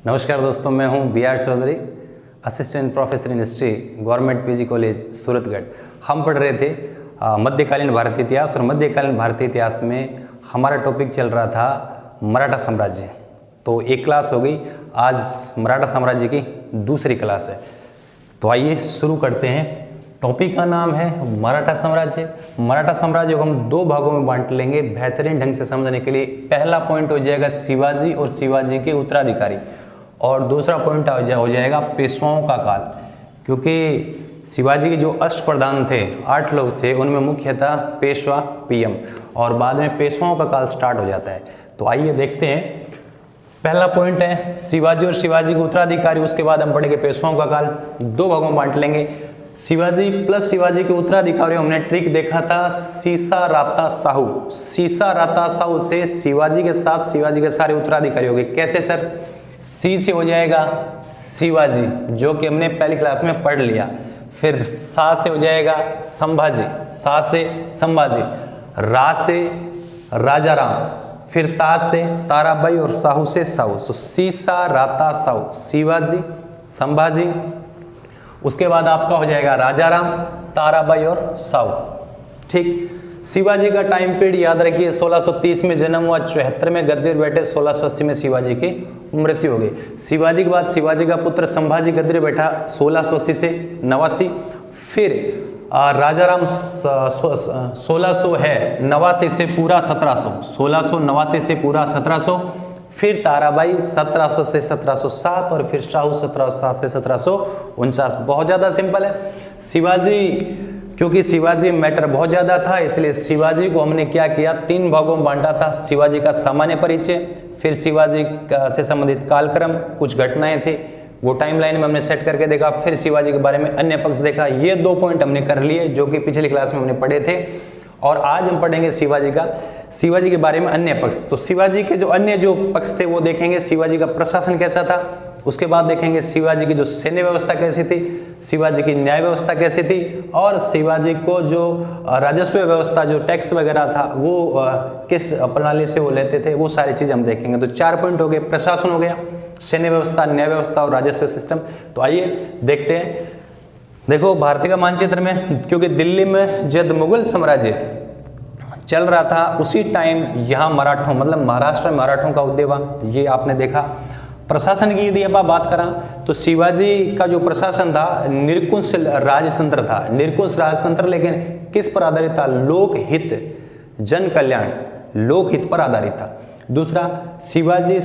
नमस्कार दोस्तों, मैं हूं B R Chaudhary, assistant professor in history, government PG college Suratgarh. हम पढ़ रहे थे मध्यकालीन भारतीय इतिहास, और मध्यकालीन भारतीय इतिहास में हमारा टॉपिक चल रहा था मराठा साम्राज्य। तो एक क्लास हो गई, आज मराठा साम्राज्य की दूसरी क्लास है। तो आइए शुरू करते हैं। टॉपिक का नाम है मराठा साम्राज्य। मराठा साम्राज्य को हम दो भागों में बांट लेंगे बेहतरीन ढंग से समझने के लिए। पहला पॉइंट हो जाएगा शिवाजी और शिवाजी के उत्तराधिकारी, और दूसरा पॉइंट हो जाएगा पेशवाओं का काल। क्योंकि शिवाजी के जो अष्टप्रधान थे, 8 लोग थे, उनमें मुख्य था पेशवा पीएम, और बाद में पेशवाओं का काल स्टार्ट हो जाता है। तो आइए देखते हैं। पहला पॉइंट है शिवाजी और शिवाजी के उत्तराधिकारी, उसके बाद हम पढ़ेंगे पेशवाओं का काल। दो भागों में बांट लेंगे। शिवाजी प्लस शिवाजी के उत्तराधिकारी, हमने ट्रिक देखा था सीसा राता साहू। सीसा राता साहू से शिवाजी के साथ शिवाजी के सारे उत्तराधिकारी हो गए। कैसे सर? सी से हो जाएगा शिवाजी, जो कि हमने पहली क्लास में पढ़ लिया। फिर सा से हो जाएगा संभाजी, सा से संभाजी, रा से राजा राम, फिर ता से ताराबाई, और साहू से साहू। तो सीसा राता साहू, शिवाजी, संभाजी, उसके बाद आपका हो जाएगा राजा राम, ताराबाई और साहू। ठीक। शिवाजी का टाइम पीरियड याद रखिए, 1630 में जन्म हुआ, 74 में गद्दी पर बैठे, 1680 में शिवाजी की मृत्यु हो गई। शिवाजी के बाद शिवाजी का पुत्र संभाजी गद्दी पर बैठा 1680 से 89। फिर राजा राम 1600 है 89 से पूरा 1700, 1689 से पूरा 1700। फिर ताराबाई 1700 से 1707, और फिर शाहू 1707 से 1749। बहुत ज़्यादा सिंपल है। शिवाजी, क्योंकि शिवाजी मैटर बहुत ज़्यादा था, इसलिए शिवाजी को हमने क्या किया, 3 भागों में बांटा था। शिवाजी का सामान्य परिचय, फिर शिवाजी से संबंधित कालक्रम, कुछ घटनाएं थी, वो टाइमलाइन में हमने सेट करके देखा। फिर शिवाजी के बारे में अन्य पक्ष देखा। ये 2 पॉइंट हमने कर लिए, जो कि पिछली क्लास में हमने पढ़े थे। और आज हम पढ़ेंगे शिवाजी के बारे में अन्य पक्ष। तो शिवाजी के जो अन्य जो पक्ष थे वो देखेंगे। शिवाजी का प्रशासन कैसा था, उसके बाद देखेंगे शिवाजी की जो सैन्य व्यवस्था कैसी थी, शिवाजी की न्याय व्यवस्था कैसी थी, और शिवाजी को जो राजस्व व्यवस्था, जो टैक्स वगैरह था, वो किस प्रणाली से वो लेते थे, वो सारी चीज़ हम देखेंगे। तो 4 पॉइंट हो गए। प्रशासन हो गया, सैन्य व्यवस्था, न्याय व्यवस्था और राजस्व सिस्टम। तो आइए देखते हैं। देखो भारतीय का मानचित्र में, क्योंकि दिल्ली में जब मुगल साम्राज्य चल रहा था, उसी टाइम यहाँ मराठों, मतलब महाराष्ट्र में मराठों का उदय हुआ, ये आपने देखा। प्रशासन की यदि आप बात करें तो शिवाजी का जो प्रशासन था निरंकुश राजतंत्र था। निरंकुश राजतंत्र, लेकिन किस पर आधारित था? लोकहित, जन कल्याण, लोकहित पर आधारित था। दूसरा, शिवाजी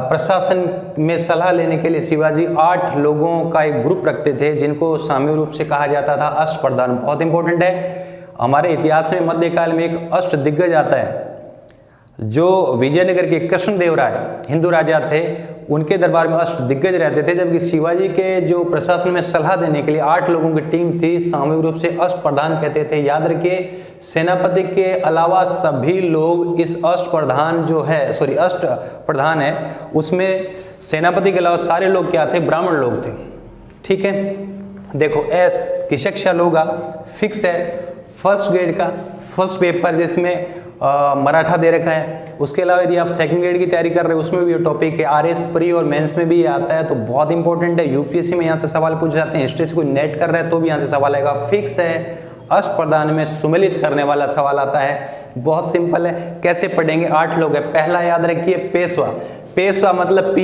प्रशासन में सलाह लेने के लिए शिवाजी 8 लोगों का एक ग्रुप रखते थे, जिनको सामूहिक रूप से कहा जाता था अष्टप्रधान। बहुत इंपॉर्टेंट है। हमारे इतिहास में मध्यकाल में एक अष्ट दिग्गज आता है, जो विजयनगर के कृष्णदेवराय हिंदू राजा थे, उनके दरबार में अष्ट दिग्गज रहते थे। जबकि शिवाजी के जो प्रशासन में सलाह देने के लिए 8 लोगों की टीम थी, सामूहिक रूप से अष्टप्रधान कहते थे। याद रखिए, सेनापति के अलावा सभी लोग इस अष्टप्रधान है, उसमें सेनापति के अलावा सारे लोग क्या थे? ब्राह्मण लोग थे। ठीक है। देखो की शिक्षा लोग फिक्स है, फर्स्ट ग्रेड का फर्स्ट पेपर जिसमें मराठा दे रखा है। उसके अलावा यदि आप सेकंड ग्रेड की तैयारी कर रहे हो, उसमें भी ये टॉपिक है। आरएस प्री और मेंस में भी आता है, तो बहुत इंपॉर्टेंट है। यूपीएससी में यहाँ से सवाल पूछ जाते हैं, हिस्ट्री से कोई नेट कर रहा है तो भी यहाँ से सवाल आएगा। फिक्स है। अष्टप्रधान में सुमेलित करने वाला सवाल आता है। बहुत सिंपल है। कैसे पढ़ेंगे? 8 लोग है। पहला याद रखिए पेशवा। पेशवा मतलब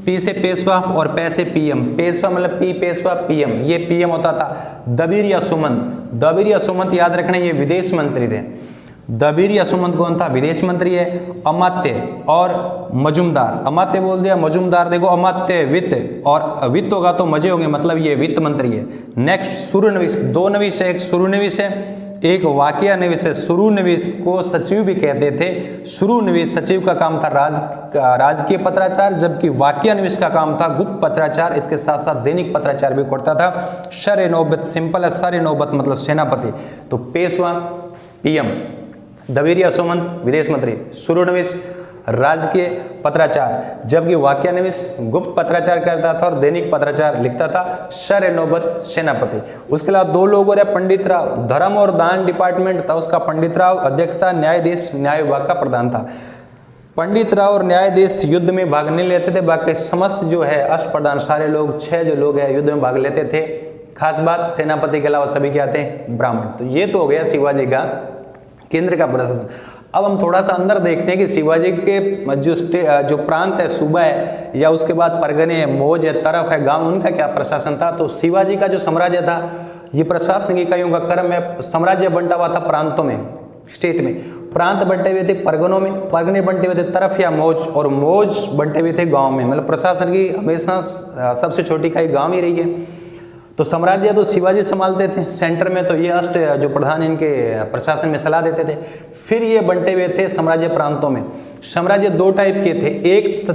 पी से पेशवा और पै से पीएम। पेशवा मतलब पी, पेशवा, पीएम। ये पीएम होता था। दबीर या सुमंत, दबीर या सुमंत याद रखना, ये विदेश मंत्री थे। दबीर या सुमंत कौन था? विदेश मंत्री है। अमात्य और मजुमदार, अमात्य बोल दिया, मजुमदार देखो, अमात्य वित्त, और वित्त होगा तो मजे होंगे, मतलब ये वित्त मंत्री है। नेक्स्ट सुरुनविश, 2 नविश है, एक सुरुनविश है, एक वाकिया नविश है। सुरुनविश को सचिव भी कहते थे। सुरुनविश सचिव का काम था राजकीय पत्राचार, जबकि वाकिया नविश का काम था गुप्त पत्राचार। इसके साथ साथ दैनिक पत्राचार भी करता था। शर नौबत, सिंपल है, सर नौबत मतलब सेनापति। तो पेशवा पीएम, दबीर या सुमंत विदेश मंत्री, सुरुनविश राजकीय पत्राचार, जबकि वाक्यानविश गुप्त पत्राचार करता था और दैनिक पत्राचार लिखता था। शर नौबत सेनापति। उसके अलावा 2 लोग और पंडित राव, धर्म और दान डिपार्टमेंट था उसका, पंडित राव अध्यक्ष था, न्यायाधीश न्याय विभाग का प्रधान था। पंडित राव और न्यायाधीश युद्ध में भाग नहीं लेते थे, बाकी समस्त जो है अष्टप्रधान सारे लोग 6 जो लोग हैं युद्ध में भाग लेते थे। खास बात सेनापति के अलावा सभी क्या थे, ब्राह्मण। तो ये तो हो गया शिवाजी का केंद्र का प्रशासन। अब हम थोड़ा सा अंदर देखते हैं कि शिवाजी के जो प्रांत है, सूबा है या उसके बाद परगने है, मौज है, तरफ है, गांव, उनका क्या प्रशासन था। तो शिवाजी का जो साम्राज्य था, ये प्रशासनिक इकाइयों का क्रम है। साम्राज्य बंटा हुआ था प्रांतों में, स्टेट में। प्रांत बंटे हुए थे परगनों में, परगने बंटे हुए थे तरफ या मौज, और मौज बंटे हुए थे गांव में। मतलब प्रशासन की हमेशा सबसे छोटी इकाई गांव ही रही है। तो साम्राज्य तो शिवाजी संभालते थे सेंटर में, तो ये अष्ट जो प्रधान इनके प्रशासन में सलाह देते थे। फिर ये बंटे हुए थे साम्राज्य प्रांतों में। साम्राज्य 2 टाइप के थे। एक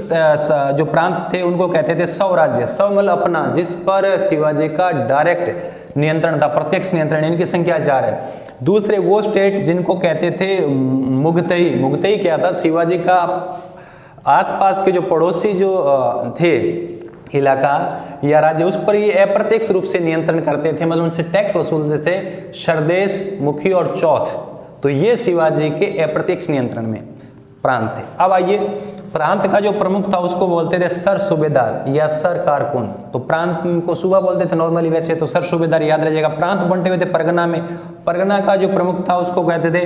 जो प्रांत थे उनको कहते थे स्वराज्य, स्व मतलब अपना, जिस पर शिवाजी का डायरेक्ट नियंत्रण था, प्रत्यक्ष नियंत्रण। इनकी संख्या 4 है। दूसरे वो स्टेट जिनको कहते थे मुगतई। मुगतई क्या था, शिवाजी का आसपास के जो पड़ोसी जो थे इलाका या राज्य, उस पर ये अप्रत्यक्ष रूप से नियंत्रण करते थे, मतलब उनसे टैक्स वसूलते थे। सरदेश, मुखी और चौथ, तो ये शिवाजी के अप्रत्यक्ष नियंत्रण में प्रांत थे। अब आइए, प्रांत का जो प्रमुख था उसको बोलते थे सर सूबेदार या सर कारकुन। तो प्रांत को सूबा बोलते थे नॉर्मली, वैसे तो सर सूबेदार याद रह जाएगा। प्रांत बंटे हुए थे परगना में। परगना का जो प्रमुख था उसको कहते थे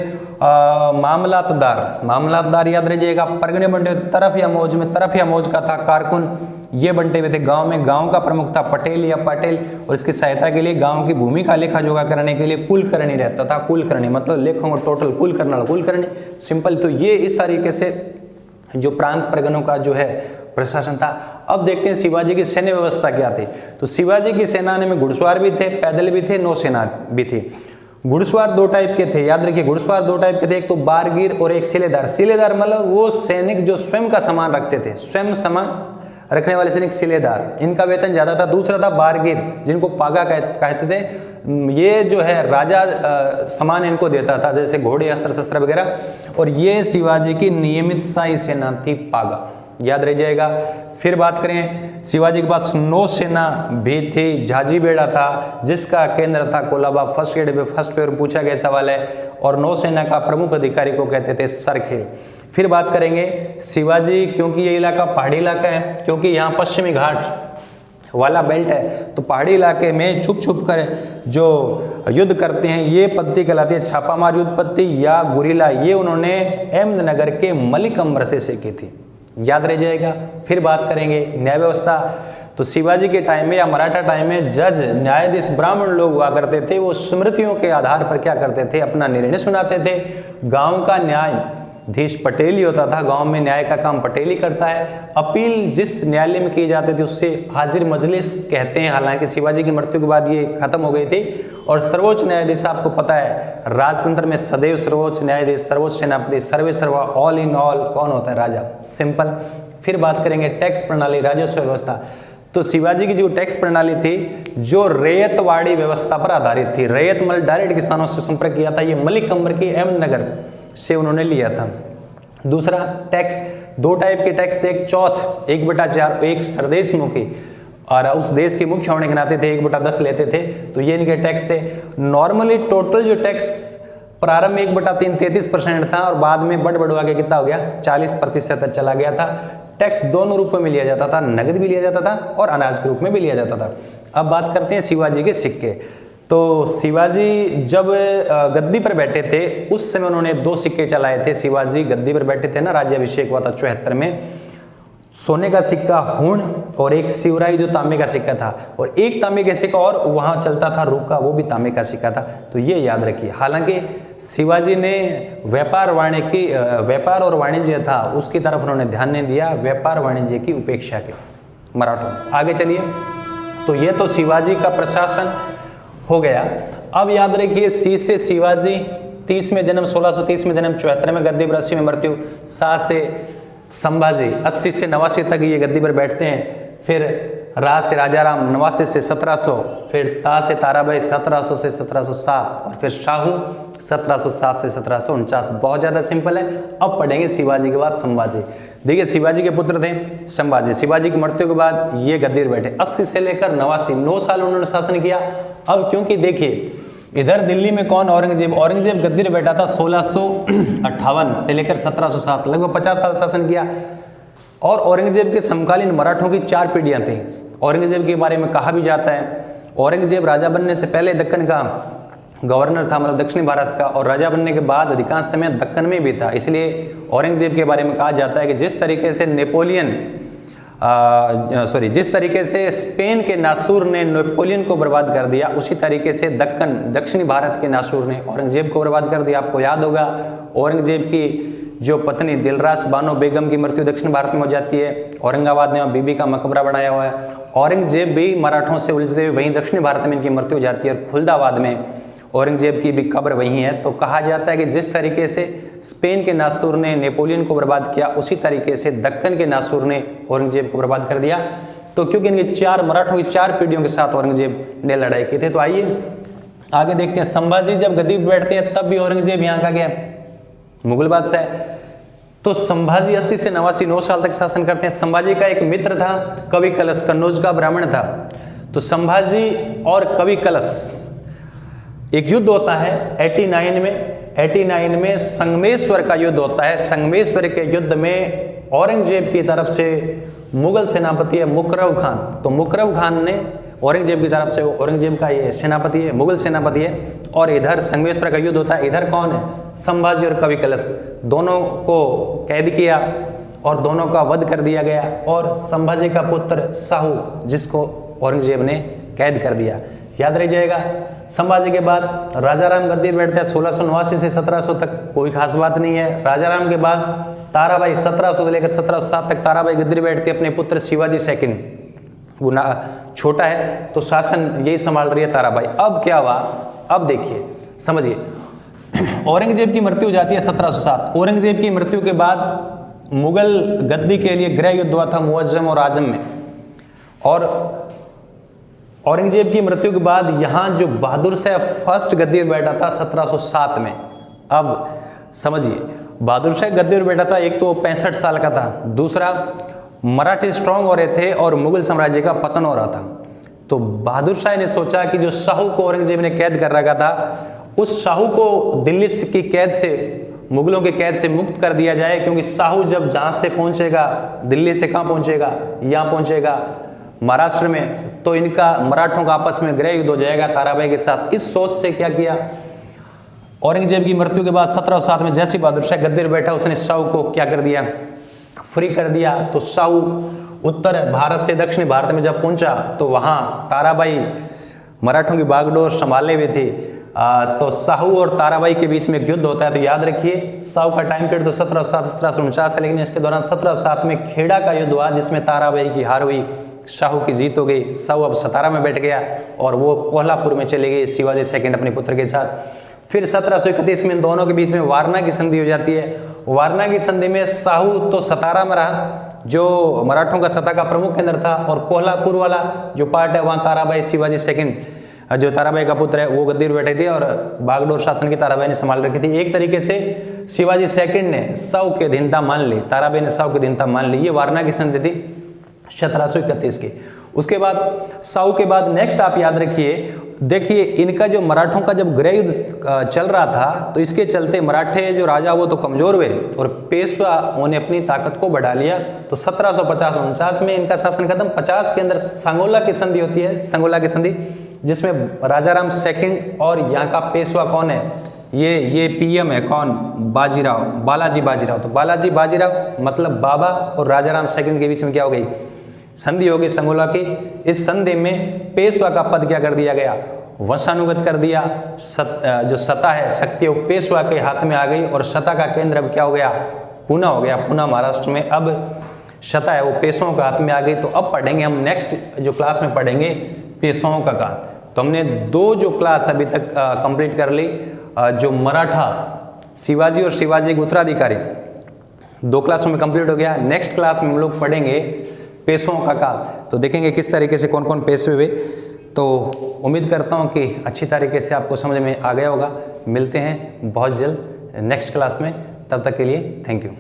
मामलातदार। मामलातदार याद रह जाएगा। परगने बंटे हुए तरफ या मौज में, तरफ या मौज का था कारकुन। ये बंटे हुए थे गांव में। गांव का प्रमुख था पटेल या पाटिल, और इसकी सहायता के लिए गांव की भूमि का लेखा जोखा करने के लिए कुलकर्णी रहता था। कुलकर्णी मतलब लेखों को टोटल कुल करना, कुलकर्णी सिंपल। तो ये इस तरीके से जो प्रांत परगनों का जो है प्रशासन था। अब देखते हैं शिवाजी की सैन्य व्यवस्था क्या थी। तो शिवाजी की सेना में घुड़सवार भी थे, पैदल भी थे, नौसेना भी थी। घुड़सवार 2 टाइप के थे, याद रखिए। घुड़सवार 2 टाइप के थे, एक तो बारगीर और एक सिलेदार। सिलेदार मतलब वो सैनिक जो स्वयं का सामान रखते थे, स्वयं सामान रखने वाले सैनिक सिलेदार। इनका वेतन ज्यादा था। दूसरा था बारगीर, जिनको पागा कहते थे। ये जो है राजा सामान इनको देता था, जैसे घोड़े, अस्त्र शस्त्र वगैरह। और ये शिवाजी की नियमित शाही सेना थी, पागा, याद रह जाएगा। फिर बात करें, शिवाजी के पास नौसेना भी थी। झाजी बेड़ा था जिसका केंद्र था कोलाबा। फर्स्ट पेपर पूछा गया सवाल है। और नौसेना का प्रमुख अधिकारी को कहते थे सरखेल। फिर बात करेंगे शिवाजी, क्योंकि ये इलाका पहाड़ी इलाका है, क्योंकि यहाँ पश्चिमी घाट वाला बेल्ट है, तो पहाड़ी इलाके में छुप कर जो युद्ध करते हैं, ये पद्धति कहलाती है छापामार युद्ध पद्धति या गुरिल्ला। ये उन्होंने अहमदनगर के मलिक अम्बर से सीखी थी, याद रह जाएगा। फिर बात करेंगे न्याय व्यवस्था। तो शिवाजी के टाइम में या मराठा टाइम में जज, न्यायाधीश ब्राह्मण लोग हुआ करते थे। वो स्मृतियों के आधार पर क्या करते थे, अपना निर्णय सुनाते थे। गांव का न्यायाधीश पटेल ही होता था। गांव में न्याय का काम पटेल ही करता है। अपील जिस न्यायालय में की जाती थी उससे हाजिर मजलिस कहते हैं। हालांकि शिवाजी की मृत्यु के बाद ये खत्म हो गई थी। और सर्वोच्च न्यायाधीश आपको पता है, राजतंत्र में सदैव सर्वोच्च न्यायाधीश, सर्वोच्च सेनापति, सर्वे सर्वा, ऑल इन ऑल कौन होता है, राजा, सिंपल। फिर बात करेंगे टैक्स प्रणाली, राजस्व व्यवस्था। तो शिवाजी की जो टैक्स प्रणाली थी, जो रैयतवाड़ी व्यवस्था पर आधारित थी। रैयत मतलब डायरेक्ट किसानों से संपर्क किया था। ये मलिक अम्बर की अहमदनगर से उन्होंने लिया था। दूसरा टैक्स, 2 टाइप के टैक्स थे। एक चौथ 1/4, एक सरदेश मुखी, और उस देश के मुख्य होने के नाते थे 1/10 लेते थे। तो ये इनके टैक्स थे। नॉर्मली टोटल जो टैक्स प्रारंभ में 1/3 33% था, और बाद में बढ़वा के कितना हो गया, 40% तक चला गया था। टैक्स दोनों रूपों में लिया जाता था, नगद भी लिया जाता था और अनाज के रूप में भी लिया जाता था। अब बात करते हैं शिवाजी के सिक्के। तो शिवाजी जब गद्दी पर बैठे थे उस समय उन्होंने 2 सिक्के चलाए थे। शिवाजी गद्दी पर बैठे थे ना, राज्याभिषेक हुआ था 74 में। सोने का सिक्का हुण, और एक शिवराई जो तांबे का सिक्का था, और एक तांबे का सिक्का और वहां चलता था रुका, वो भी तांबे का सिक्का था। तो ये याद रखिए। हालांकि शिवाजी ने व्यापार और वाणिज्य था उसकी तरफ उन्होंने ध्यान नहीं दिया, व्यापार वाणिज्य की उपेक्षा के मराठों। आगे चलिए। तो ये तो शिवाजी का प्रशासन हो गया। अब याद रखिए, सी से शिवाजी 30 में जन्म, 1630 में जन्म, 74 में गद्दी पर, 80 में मृत्यु। सा से संभाजी 80 से 89 तक ये गद्दी पर बैठते हैं। फिर रा से राजाराम 89 से 1700, फिर ता से ताराबाई 1700 से 1707, और फिर शाहू 1707 से 1749। बहुत ज़्यादा सिंपल है। अब पढ़ेंगे शिवाजी के बाद संभाजी। देखिए, शिवाजी के पुत्र थे संभाजी। शिवाजी की मृत्यु के बाद ये गद्दी पर बैठे। 80 से लेकर 89, 9 साल उन्होंने शासन किया। अब क्योंकि देखिए इधर दिल्ली में कौन? औरंगजेब। औरंगजेब गद्दी पे बैठा था 1658 से लेकर 1707, लगभग 50 साल शासन किया। और औरंगजेब के समकालीन मराठों की 4 पीढ़ियां थी। औरंगजेब के बारे में कहा भी जाता है औरंगजेब राजा बनने से पहले दक्कन का गवर्नर था, मतलब दक्षिणी भारत का, और राजा बनने के बाद अधिकांश समय दक्कन में भी था। इसलिए औरंगजेब के बारे में कहा जाता है कि जिस तरीके से जिस तरीके से स्पेन के नासूर ने नेपोलियन को बर्बाद कर दिया, उसी तरीके से दक्षिणी भारत के नासूर ने औरंगजेब को बर्बाद कर दिया। आपको याद होगा औरंगजेब की जो पत्नी दिलरास बानो बेगम की मृत्यु दक्षिण भारत में हो जाती है। औरंगाबाद में बीबी का मकबरा बनाया हुआ है। औरंगजेब भी मराठों से उलझते हुए वहीं दक्षिणी भारत में इनकी मृत्यु हो जाती है और खुलदाबाद में औरंगजेब की भी कब्र वहीं है। तो कहा जाता है कि जिस तरीके से स्पेन के नासूर ने नेपोलियन को बर्बाद किया, उसी तरीके से दक्कन के नासूर ने औरंगजेब को बर्बाद कर दिया। तो क्योंकि इनके मराठों की 4 पीढ़ियों के साथ औरंगजेब ने लड़ाई की थी। तो आइए आगे देखते हैं। संभाजी जब गद्दी पर बैठते हैं तब भी औरंगजेब यहाँ का क्या मुगल बादशाह है। तो संभाजी 80 से 89 साल तक शासन करते हैं। संभाजी का एक मित्र था कवि कलश, कन्नौज का ब्राह्मण था। तो संभाजी और कवि कलश एक युद्ध होता है 89 में संगमेश्वर का युद्ध होता है। संगमेश्वर के युद्ध में औरंगजेब की तरफ से मुगल सेनापति है मुकरब खान। तो मुकरब खान ने औरंगजेब की तरफ से, औरंगजेब का ये सेनापति है, मुगल सेनापति है। और इधर संगमेश्वर का युद्ध होता है। इधर कौन है? संभाजी और कवि कलश, दोनों को कैद किया और दोनों का वध कर दिया गया। और संभाजी का पुत्र साहू, जिसको औरंगजेब ने कैद कर दिया। याद रह जाएगा। संभाजी के बाद राजाराम गद्दी पर बैठते हैं 1689 से 1700 तक, कोई खास बात नहीं है। राजाराम के बाद ताराबाई 1700 से लेकर 1707 तक ताराबाई गद्दी पर बैठती है। अपने पुत्र शिवाजी सेकंड, वो छोटा है तो शासन यही संभाल रही है ताराबाई। अब क्या हुआ? अब देखिए, समझिए। औरंगजेब की मृत्यु हो जाती है 1707। औरंगजेब की मृत्यु के बाद मुगल गद्दी के लिए गृह युद्ध हुआ था मुअज्जम और आजम में। और औरंगजेब की मृत्यु के बाद यहाँ जो बहादुर शाह फर्स्ट गद्दी पर बैठा था 1707 में। अब समझिए, बहादुर शाह गद्दी पर बैठा था, एक तो 65 साल का था, दूसरा मराठी स्ट्रांग हो रहे थे और मुगल साम्राज्य का पतन हो रहा था। तो बहादुर शाह ने सोचा कि जो शाहू को औरंगजेब ने कैद कर रखा था, उस शाहू को दिल्ली की कैद से, मुगलों के कैद से मुक्त कर दिया जाए। क्योंकि शाहू जब जहाँ से पहुँचेगा, दिल्ली से कहाँ पहुँचेगा? यहाँ पहुँचेगा महाराष्ट्र में, तो इनका मराठों का आपस में गृह युद्ध हो जाएगा ताराबाई के साथ। इस सोच से क्या किया औरंगजेब की मृत्यु के बाद 1707 में जैसे बहादुर शाह गद्दी पर बैठा, उसने शाहू को क्या कर दिया? फ्री कर दिया। तो शाहू उत्तर भारत से दक्षिणी भारत में जब पहुंचा तो वहां ताराबाई मराठों की बागडोर संभाले हुए थे। तो शाहू और ताराबाई के बीच में एक युद्ध होता है। तो याद रखिए, शाहू का टाइम पीरियड तो 1749 है, लेकिन इसके दौरान 1707 में खेड़ा का युद्ध हुआ, जिसमें ताराबाई की हार हुई, शाहू की जीत हो गई। शाहू अब सतारा में बैठ गया और वो कोल्हापुर में चले गए शिवाजी सेकंड अपने पुत्र के साथ। फिर 1731 में इन दोनों के बीच में वारणा की संधि हो जाती है। वारणा की संधि में शाहू तो सतारा में रहा, जो मराठों का सत्ता का प्रमुख केंद्र था, और कोल्हापुर वाला जो पार्ट है वहाँ ताराबाई शिवाजी सेकंड, जो ताराबाई का पुत्र है, वो गद्दी पर बैठे थे और बागडोर शासन की ताराबाई ने संभाल रखी थी। एक तरीके से शिवाजी सेकंड ने शाहू की अधीनता मान ली, ताराबाई ने शाहू की अधीनता मान ली। ये वारणा की संधि थी 1731 की। उसके बाद शाहू के बाद नेक्स्ट आप याद रखिए, देखिए इनका जो मराठों का जब गृह युद्ध चल रहा था, तो इसके चलते मराठे जो राजा वो तो कमजोर हुए और पेशवा उन्हें अपनी ताकत को बढ़ा लिया। तो 1750-49 में इनका शासन खत्म। 50 के अंदर सांगोला की संधि होती है, सांगोला की संधि, जिसमें राजाराम सेकंड और यहाँ का पेशवा कौन है? ये पीएम है कौन? बाजीराव, बालाजी बाजीराव। तो बालाजी बाजीराव मतलब बाबा और राजाराम सेकंड के बीच में क्या हो गई? संधि होगी सांगोला की। इस संधि में पेशवा का पद क्या कर दिया गया? वंशानुगत कर दिया। जो सत्ता है, शक्ति वो पेशवा के हाथ में आ गई और सत्ता का केंद्र अब क्या हो गया? पूना हो गया। पूना महाराष्ट्र में अब सत्ता है वो पेशवाओं के हाथ में आ गई। तो अब पढ़ेंगे हम, नेक्स्ट जो क्लास में पढ़ेंगे पेशवाओं का काल। तो हमने 2 जो क्लास अभी तक कंप्लीट कर ली, जो मराठा शिवाजी और शिवाजी के उत्तराधिकारी, 2 क्लासों में कंप्लीट हो गया। नेक्स्ट क्लास में हम लोग पढ़ेंगे पेशवाओं का काल। तो देखेंगे किस तरीके से कौन कौन पेशवे हुए। तो उम्मीद करता हूँ कि अच्छी तरीके से आपको समझ में आ गया होगा। मिलते हैं बहुत जल्द नेक्स्ट क्लास में, तब तक के लिए थैंक यू।